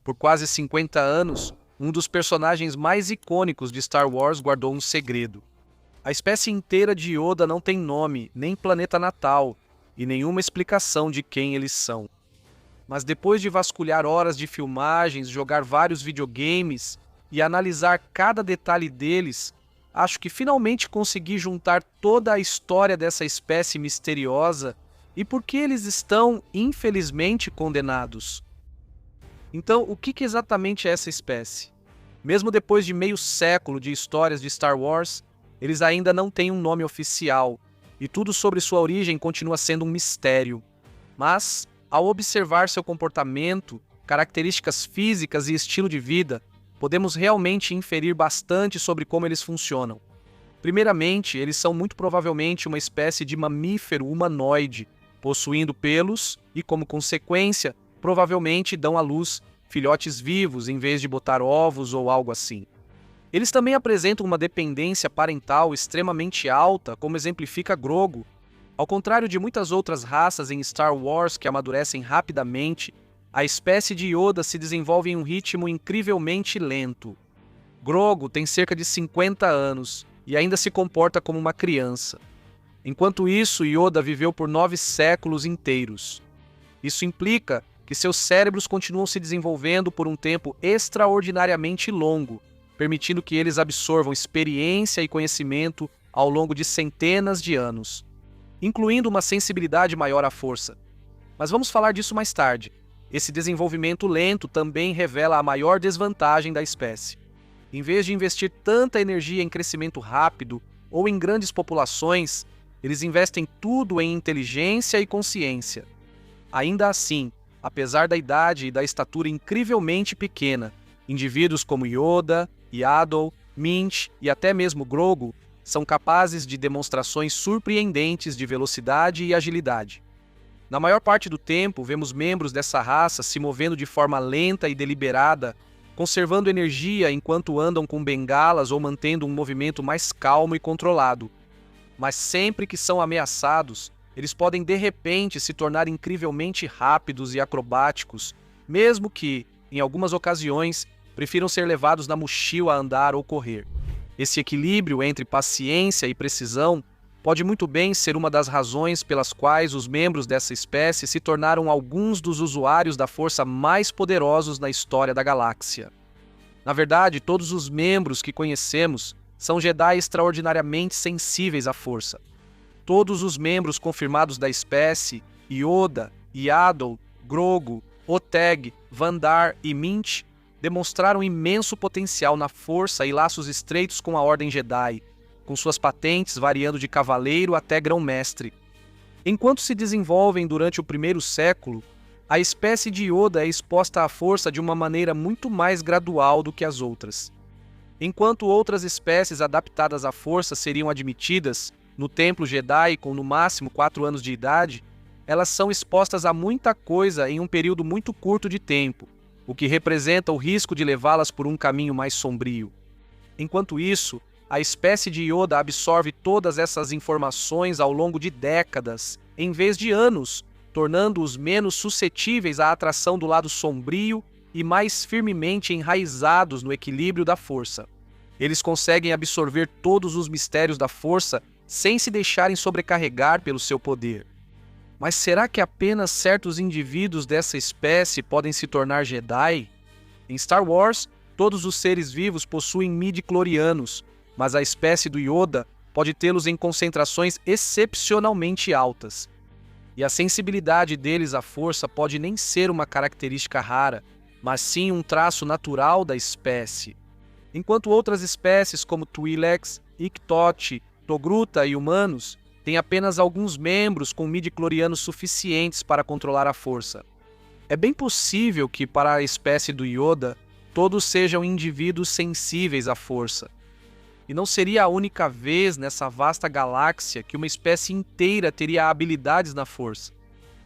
Por quase 50 anos, um dos personagens mais icônicos de Star Wars guardou um segredo. A espécie inteira de Yoda não tem nome, nem planeta natal, e nenhuma explicação de quem eles são. Mas depois de vasculhar horas de filmagens, jogar vários videogames e analisar cada detalhe deles, acho que finalmente consegui juntar toda a história dessa espécie misteriosa e por que eles estão, infelizmente, condenados. Então, o que exatamente é essa espécie? Mesmo depois de meio século de histórias de Star Wars, eles ainda não têm um nome oficial, e tudo sobre sua origem continua sendo um mistério. Mas, ao observar seu comportamento, características físicas e estilo de vida, podemos realmente inferir bastante sobre como eles funcionam. Primeiramente, eles são muito provavelmente uma espécie de mamífero humanoide, possuindo pelos e, como consequência, provavelmente dão à luz filhotes vivos em vez de botar ovos ou algo assim. Eles também apresentam uma dependência parental extremamente alta, como exemplifica Grogu. Ao contrário de muitas outras raças em Star Wars que amadurecem rapidamente, a espécie de Yoda se desenvolve em um ritmo incrivelmente lento. Grogu tem cerca de 50 anos e ainda se comporta como uma criança. Enquanto isso, Yoda viveu por 9 séculos inteiros. Isso implica que seus cérebros continuam se desenvolvendo por um tempo extraordinariamente longo, permitindo que eles absorvam experiência e conhecimento ao longo de centenas de anos, incluindo uma sensibilidade maior à força. Mas vamos falar disso mais tarde. Esse desenvolvimento lento também revela a maior desvantagem da espécie. Em vez de investir tanta energia em crescimento rápido ou em grandes populações, eles investem tudo em inteligência e consciência. Ainda assim, apesar da idade e da estatura incrivelmente pequena, indivíduos como Yoda, Yaddle, Minch e até mesmo Grogu são capazes de demonstrações surpreendentes de velocidade e agilidade. Na maior parte do tempo, vemos membros dessa raça se movendo de forma lenta e deliberada, conservando energia enquanto andam com bengalas ou mantendo um movimento mais calmo e controlado. Mas sempre que são ameaçados, eles podem de repente se tornar incrivelmente rápidos e acrobáticos, mesmo que, em algumas ocasiões, prefiram ser levados na mochila a andar ou correr. Esse equilíbrio entre paciência e precisão pode muito bem ser uma das razões pelas quais os membros dessa espécie se tornaram alguns dos usuários da força mais poderosos na história da galáxia. Na verdade, todos os membros que conhecemos são Jedi extraordinariamente sensíveis à força. Todos os membros confirmados da espécie, Yoda, Yaddle, Grogu, Oteg, Vandar e Minch, demonstraram imenso potencial na força e laços estreitos com a Ordem Jedi, com suas patentes variando de cavaleiro até grão-mestre. Enquanto se desenvolvem durante o primeiro século, a espécie de Yoda é exposta à força de uma maneira muito mais gradual do que as outras. Enquanto outras espécies adaptadas à força seriam admitidas no Templo Jedi com no máximo 4 anos de idade, elas são expostas a muita coisa em um período muito curto de tempo, o que representa o risco de levá-las por um caminho mais sombrio. Enquanto isso, a espécie de Yoda absorve todas essas informações ao longo de décadas, em vez de anos, tornando-os menos suscetíveis à atração do lado sombrio e mais firmemente enraizados no equilíbrio da força. Eles conseguem absorver todos os mistérios da força sem se deixarem sobrecarregar pelo seu poder. Mas será que apenas certos indivíduos dessa espécie podem se tornar Jedi? Em Star Wars, todos os seres vivos possuem midi-chlorianos, mas a espécie do Yoda pode tê-los em concentrações excepcionalmente altas. E a sensibilidade deles à força pode nem ser uma característica rara, mas sim um traço natural da espécie. Enquanto outras espécies como Twi'leks, Iktot, Togruta e humanos têm apenas alguns membros com midi-chlorianos suficientes para controlar a força. É bem possível que, para a espécie do Yoda, todos sejam indivíduos sensíveis à força. E não seria a única vez nessa vasta galáxia que uma espécie inteira teria habilidades na força.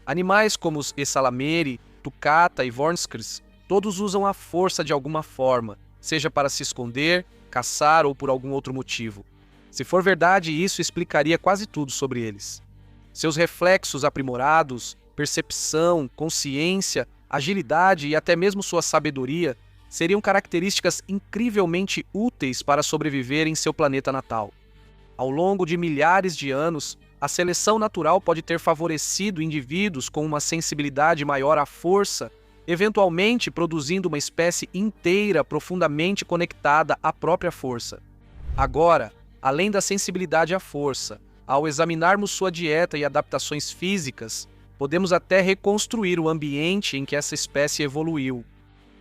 Animais como os Esalameri, Tukata e Vornskrs, todos usam a força de alguma forma, seja para se esconder, caçar ou por algum outro motivo. Se for verdade, isso explicaria quase tudo sobre eles. Seus reflexos aprimorados, percepção, consciência, agilidade e até mesmo sua sabedoria seriam características incrivelmente úteis para sobreviver em seu planeta natal. Ao longo de milhares de anos, a seleção natural pode ter favorecido indivíduos com uma sensibilidade maior à força, eventualmente produzindo uma espécie inteira profundamente conectada à própria força. Agora, além da sensibilidade à força, ao examinarmos sua dieta e adaptações físicas, podemos até reconstruir o ambiente em que essa espécie evoluiu.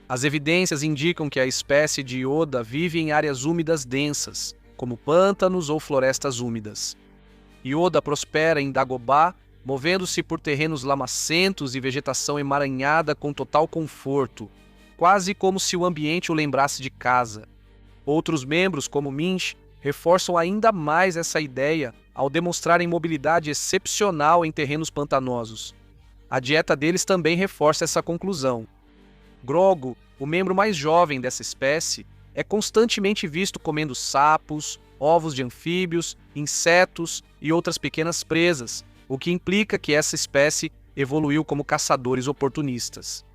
As evidências indicam que a espécie de Yoda vive em áreas úmidas densas, como pântanos ou florestas úmidas. Yoda prospera em Dagobah, movendo-se por terrenos lamacentos e vegetação emaranhada com total conforto, quase como se o ambiente o lembrasse de casa. Outros membros, como Minch, reforçam ainda mais essa ideia ao demonstrarem mobilidade excepcional em terrenos pantanosos. A dieta deles também reforça essa conclusão. Grogu, o membro mais jovem dessa espécie, é constantemente visto comendo sapos, ovos de anfíbios, insetos e outras pequenas presas, o que implica que essa espécie evoluiu como caçadores oportunistas.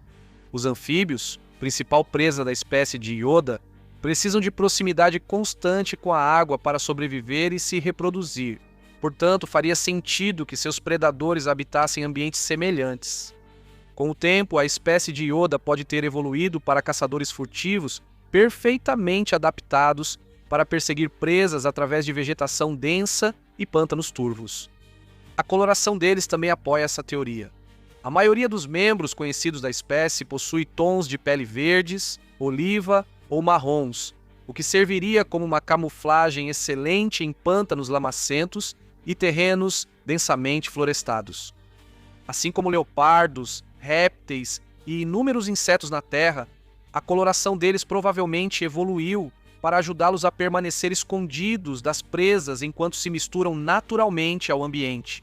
Os anfíbios, principal presa da espécie de Yoda, precisam de proximidade constante com a água para sobreviver e se reproduzir. Portanto, faria sentido que seus predadores habitassem ambientes semelhantes. Com o tempo, a espécie de Yoda pode ter evoluído para caçadores furtivos perfeitamente adaptados para perseguir presas através de vegetação densa e pântanos turvos. A coloração deles também apoia essa teoria. A maioria dos membros conhecidos da espécie possui tons de pele verdes, oliva ou marrons, o que serviria como uma camuflagem excelente em pântanos lamacentos e terrenos densamente florestados. Assim como leopardos, répteis e inúmeros insetos na Terra, a coloração deles provavelmente evoluiu para ajudá-los a permanecer escondidos das presas enquanto se misturam naturalmente ao ambiente.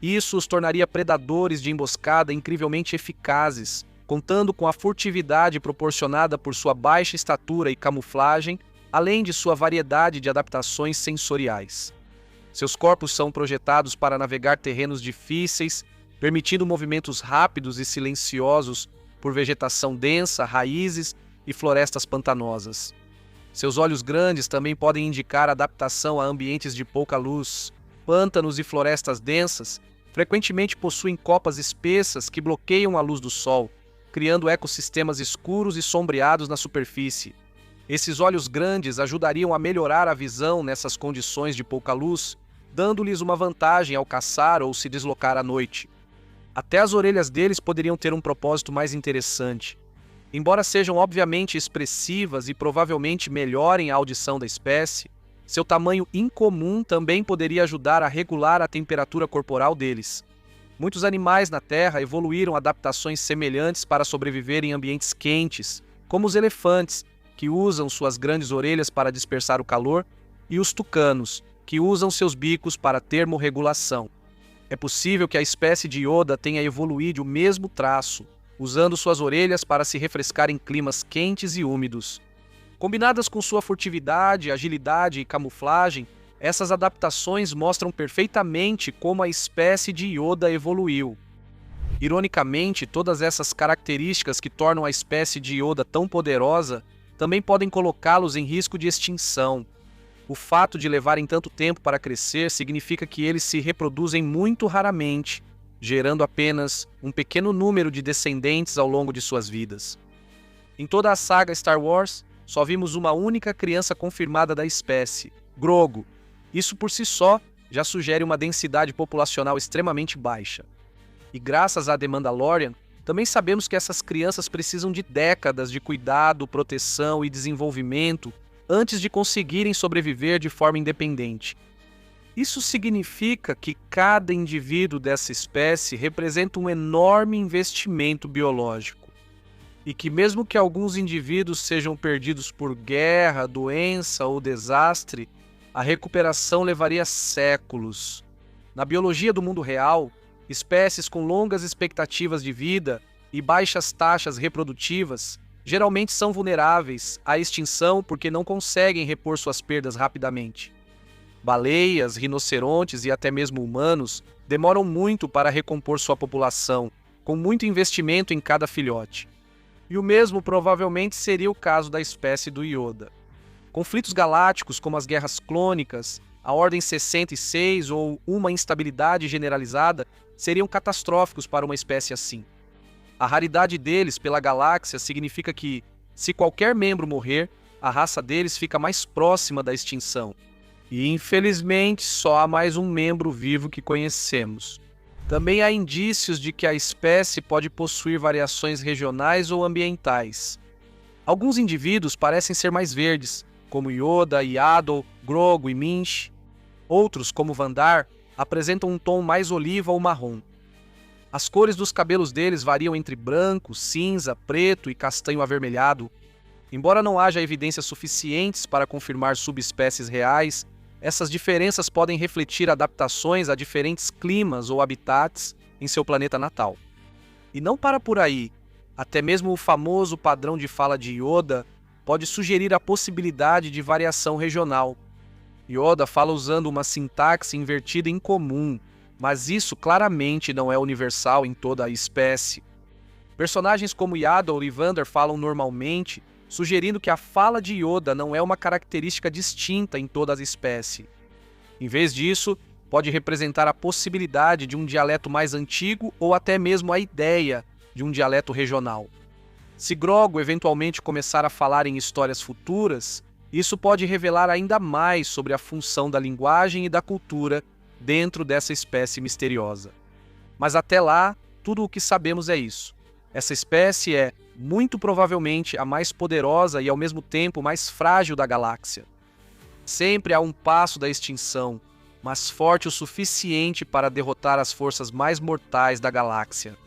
Isso os tornaria predadores de emboscada incrivelmente eficazes, contando com a furtividade proporcionada por sua baixa estatura e camuflagem, além de sua variedade de adaptações sensoriais. Seus corpos são projetados para navegar terrenos difíceis, permitindo movimentos rápidos e silenciosos por vegetação densa, raízes e florestas pantanosas. Seus olhos grandes também podem indicar adaptação a ambientes de pouca luz. Pântanos e florestas densas frequentemente possuem copas espessas que bloqueiam a luz do sol, criando ecossistemas escuros e sombreados na superfície. Esses olhos grandes ajudariam a melhorar a visão nessas condições de pouca luz, dando-lhes uma vantagem ao caçar ou se deslocar à noite. Até as orelhas deles poderiam ter um propósito mais interessante. Embora sejam obviamente expressivas e provavelmente melhorem a audição da espécie, seu tamanho incomum também poderia ajudar a regular a temperatura corporal deles. Muitos animais na Terra evoluíram adaptações semelhantes para sobreviver em ambientes quentes, como os elefantes, que usam suas grandes orelhas para dispersar o calor, e os tucanos, que usam seus bicos para termorregulação. É possível que a espécie de Yoda tenha evoluído o mesmo traço, usando suas orelhas para se refrescar em climas quentes e úmidos. Combinadas com sua furtividade, agilidade e camuflagem, essas adaptações mostram perfeitamente como a espécie de Yoda evoluiu. Ironicamente, todas essas características que tornam a espécie de Yoda tão poderosa também podem colocá-los em risco de extinção. O fato de levarem tanto tempo para crescer significa que eles se reproduzem muito raramente, gerando apenas um pequeno número de descendentes ao longo de suas vidas. Em toda a saga Star Wars, só vimos uma única criança confirmada da espécie, Grogu. Isso por si só já sugere uma densidade populacional extremamente baixa. E graças a The Mandalorian, também sabemos que essas crianças precisam de décadas de cuidado, proteção e desenvolvimento antes de conseguirem sobreviver de forma independente. Isso significa que cada indivíduo dessa espécie representa um enorme investimento biológico. E que mesmo que alguns indivíduos sejam perdidos por guerra, doença ou desastre, a recuperação levaria séculos. Na biologia do mundo real, espécies com longas expectativas de vida e baixas taxas reprodutivas geralmente são vulneráveis à extinção porque não conseguem repor suas perdas rapidamente. Baleias, rinocerontes e até mesmo humanos demoram muito para recompor sua população, com muito investimento em cada filhote. E o mesmo provavelmente seria o caso da espécie do Yoda. Conflitos galácticos, como as guerras clônicas, a Ordem 66 ou uma instabilidade generalizada, seriam catastróficos para uma espécie assim. A raridade deles pela galáxia significa que, se qualquer membro morrer, a raça deles fica mais próxima da extinção. E, infelizmente, só há mais um membro vivo que conhecemos. Também há indícios de que a espécie pode possuir variações regionais ou ambientais. Alguns indivíduos parecem ser mais verdes, como Yoda, Yaddle, Grogu e Minch. Outros, como Vandar, apresentam um tom mais oliva ou marrom. As cores dos cabelos deles variam entre branco, cinza, preto e castanho avermelhado. Embora não haja evidências suficientes para confirmar subespécies reais, essas diferenças podem refletir adaptações a diferentes climas ou habitats em seu planeta natal. E não para por aí. Até mesmo o famoso padrão de fala de Yoda pode sugerir a possibilidade de variação regional. Yoda fala usando uma sintaxe invertida incomum, mas isso claramente não é universal em toda a espécie. Personagens como Yaddle e Vander falam normalmente, sugerindo que a fala de Yoda não é uma característica distinta em toda a espécie. Em vez disso, pode representar a possibilidade de um dialeto mais antigo ou até mesmo a ideia de um dialeto regional. Se Grogu eventualmente começar a falar em histórias futuras, isso pode revelar ainda mais sobre a função da linguagem e da cultura dentro dessa espécie misteriosa. Mas até lá, tudo o que sabemos é isso. Essa espécie é, muito provavelmente, a mais poderosa e ao mesmo tempo mais frágil da galáxia. Sempre a um passo da extinção, mas forte o suficiente para derrotar as forças mais mortais da galáxia.